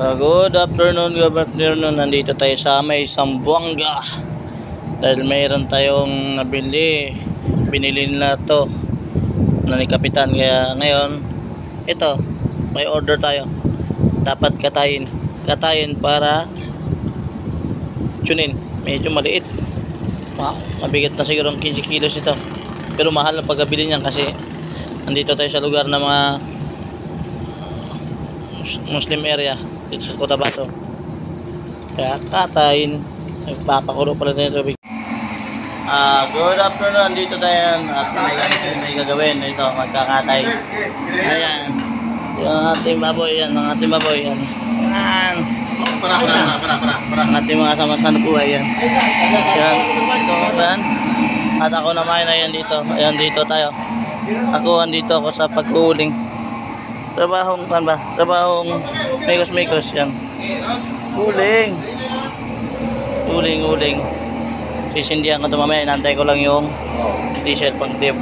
Good afternoon. Nandito tayo sa may Zamboanga dahil mayroon tayong binili na to na ni Kapitan. Kaya ngayon ito, may order tayo, dapat katayin para tunin. Medyo maliit, mabigat na siguro 15 kilos ito, pero mahal ang pagkabili niyan kasi nandito tayo sa lugar na mga Muslim area dito sa Cotabato. Kaya katayin, nagpapakulo pala tayo tubig. Good afternoon, dito tayo at may gagawin. Ito, magkakatay. Ayan, yung ating baboy yan, ang ating baboy yan. Ang ating mga sama-sama buhay yan. Yan, ito yan. At ako naman ayan dito. Ayan dito tayo. Andito ako sa paghuling. Trabahong mikos yan. Huling. Sisindihan ko ito mamaya. Inantay ko lang yung diesel pang dip.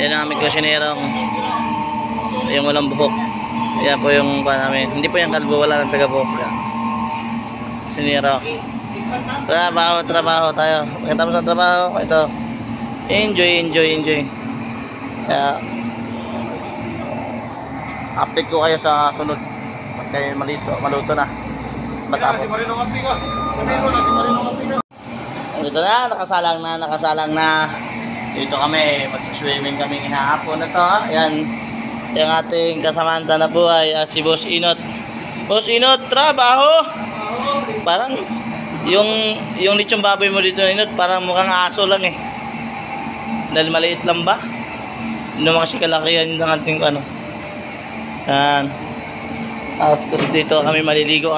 Yan ang aming kusinerong yung walang buhok. Yan po yung namin. Hindi po yung kalbo, wala ng taga-buhok. Kusinero. Trabaho tayo. Pagkatapos ng trabaho, ito. Enjoy. Kaya update ko kayo sa sunod pag kayo maluto na matapos. Ito na, nakasalang na. Dito kami, mag-swimming kami hapon na to. Ayan, yung ating kasamaan sa buhay, si Boss Inot. Boss Inot, trabaho! Parang yung lechong baboy mo dito, Inot, parang mukhang aso lang eh. Dahil maliit lang ba? Hindi naman kasi kalakihan ng ating ano. Yan. Tapos dito kami maliligo.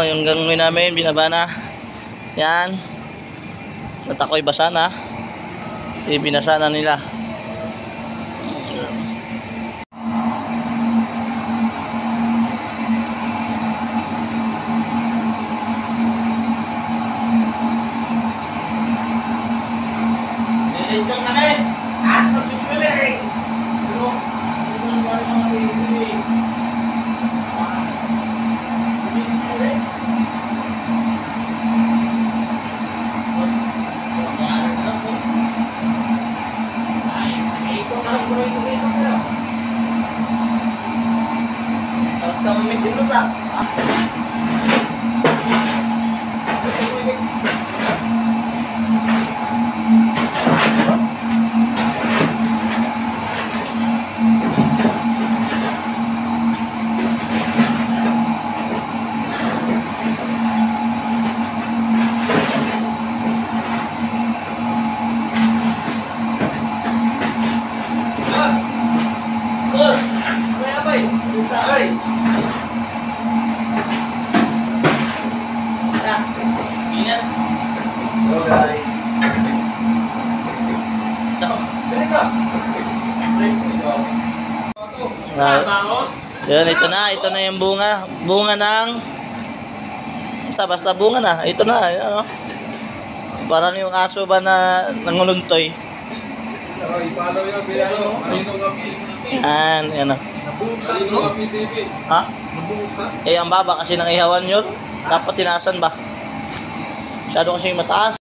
Yung gagawin namin, binaba na. Yan. At ako'y basa na. Kasi binasa na nila. Nililitsyon kami. At magsuswimming. Pero, ito yung bari mga pili. Ingat. Hello guys. Yan, ito na yung bunga ng basta bunga na. Ito na, ano? Parang yung aso ba na nanguluntoy. Yan. Ha? Eh, ang baba kasi ng ihawan yun. Dapat tinasan ba? Masyado kasi mataas.